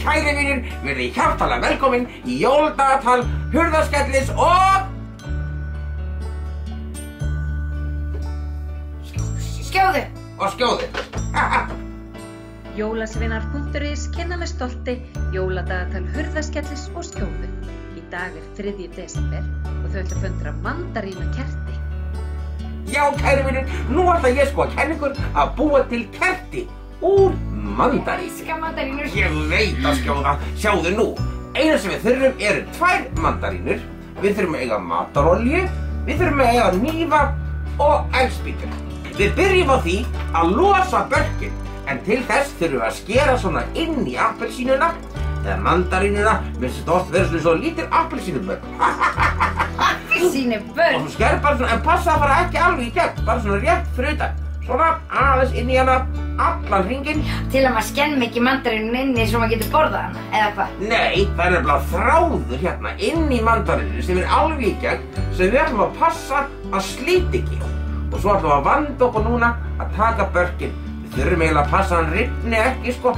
kæri vinir, verið hjartalega velkomin í jóladagatal Hurðaskellis og... Skjóðu! Og skjóðu. Jólasveinar.is kynna með stolti jóladagatal Hurðaskellis og skjóðu. Í dag 3. desember og þau ætla að föndra mandarínukerti. Já, kæri vinir, nú ætla ég sko að kenna ykkur að búa til kerti úr mandarínu. Ég elska mandarínur. Ég veit að skjóða. Sjáðu nú, eina sem við þurfum eru 2 mandarínur. Við þurfum að eiga matarolíu, við þurfum að eiga hnífa og eldspýtur. Við byrjum á því að losa börkin, en til þess þurfum við að skera svona inn í appelsínuna eða mandarínuna, minnst þetta oft verður svo lítil appelsínubörn. Appelsínubörn? Og þú skerð bara svona, en passa það bara ekki alveg í gegn, bara svona rétt fyrir utan. Svona aðeins inn í hana, allan hringinn. Til að maður skemmi ekki mandarínun inni svo maður getur borðað hana, eða hvað? Nei, það nefnilega þráður hérna inn í mandarínunni sem alveg í gegn, sem við ætlum að passa að slíti ekki. Og svo ætlum við að vanda okkur núna að taka börkin. Við þurfum eiginlega að passa að hann rifni ekki, sko.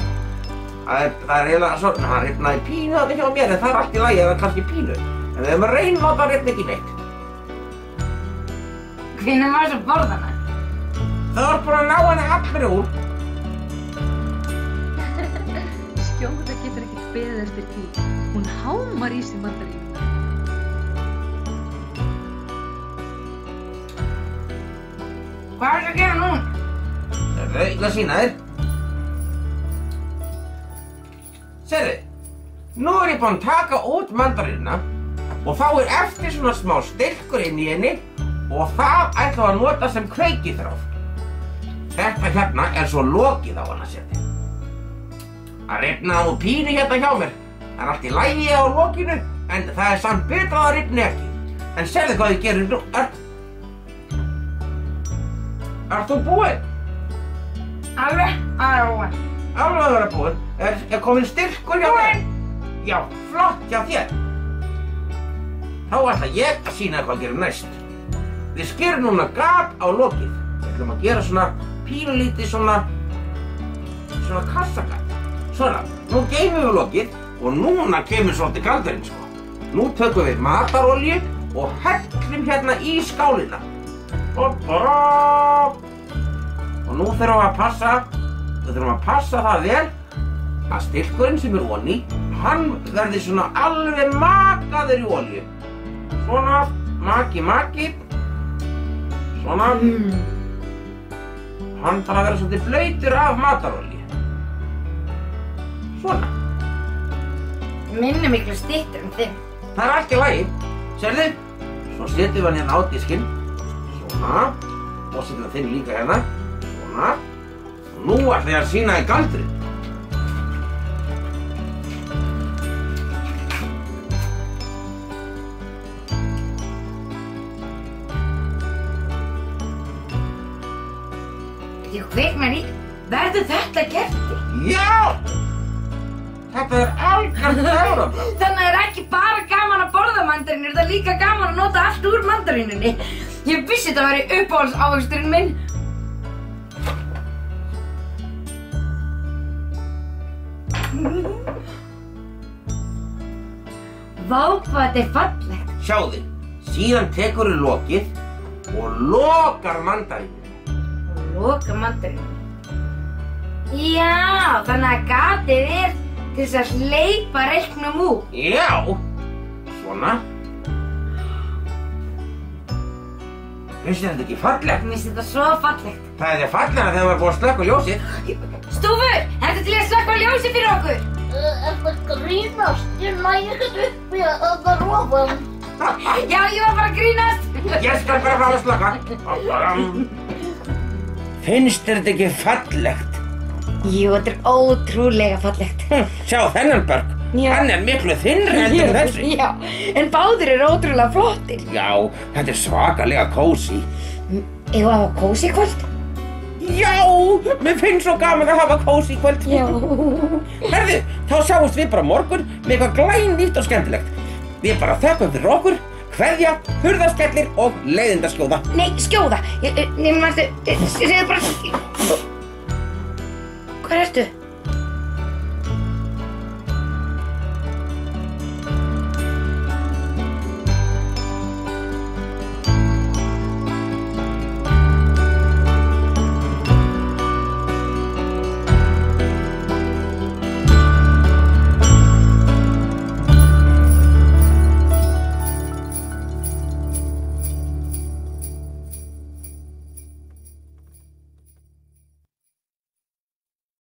Það eiginlega svona, hann rifnaði pínu þarna hjá mér, en það allt í lagi eða kannski pínu. En við höfum að reyna á það að rifna ekki neitt. Hvenær maður svo borða hana? Það var bara að ná henni allri úr. Skjóða getur ekkert beðið eftir því. Hún hámar í sig mandarínuna. Hvað er það að gera núna? Það er að sýna þér. Sérðu, nú er ég búinn að taka út mandarínuna og þá er eftir svona smá styrkur inn í henni og það ætlum við að nota sem kveikiþráð. Þetta hérna er svo lokið á hana, sérðu. Það rifnaði nú pínu hérna hjá mér. Það er allt í lagi á lokinu, en það er samt betra að það rifni ekki. En sérðu hvað ég gerir nú? Ert þú búinn? Alveg að búinn. Alveg að vera búinn. Er kominn styrkur hjá þér? Já, flott hjá þér. Þá ætla ég að sýna hvað gerum næst. Við skerum núna gat á lokið. Við ætlum að gera svona pínulítið svona kassagat. Svona, nú geymum við lokið og núna kemur svolítið galdurinn, sko. Nú tökum við matarolíu og hellum hérna í skálina. Og nú þurfum við að passa það vel að styrkurinn sem er onni, hann verði svona alveg makaður í olíu. Svona, maki. Svona. Hann þarf að vera svolítið blautur af matarolíu. Svona. Minni miklu styttur en þinn. Það er allt í lagi. Sérðu? Svo setjum við hann hérna á diskinn. Svona. Og setjum við þinn líka hérna. Svona. Og nú ætla ég að sýna þér galdurinn. Ég kveiknar í. Verður þetta kerti? Já! Þetta er algjört töfrabragð. Þannig er ekki bara gaman að borða mandarínur, það er líka gaman að nota allt úr mandarínunni. Ég vissi þetta væri uppáhaldsávöxturinn minn. Vá, hvað þetta er fallegt. Sjáðu, síðan tekurðu lokið og lokar mandarínunni. Loka mandarínunni. Já, þannig að gatið er til þess að hleypa reyknum út. Já, svona. Finnst þér þetta ekki fallegt? Mér finnst þetta svo fallegt. Það er fallegra þegar maður er búinn að slökkva ljósið. Stúfur, ertu til að slökkva ljósið fyrir okkur? Ertu að grínast? Ég næ ekkert upp í að rofa. Já, ég var bara að grínast. Ég skal bara fara að slökkva. Finnst þér þetta ekki fallegt? Jú, þetta er ótrúlega fallegt. Sjá þennan börk. Já. Hann er miklu þynnri heldur en þessi. Já, en báðir eru ótrúlega flottir. Já, þetta er svakalega kósí. Eigum við að hafa kósí kvöld? Já, mér finnst svo gaman að hafa kósí kvöld. Já. Herðu, þá sjáumst við bara á morgun með eitthvað glænýtt og skemmtilegt. Við bara þökkum fyrir okkur, kveðja, Hurðaskellir og leiðindaskjóða. Nei, skjóða. Segðu bara...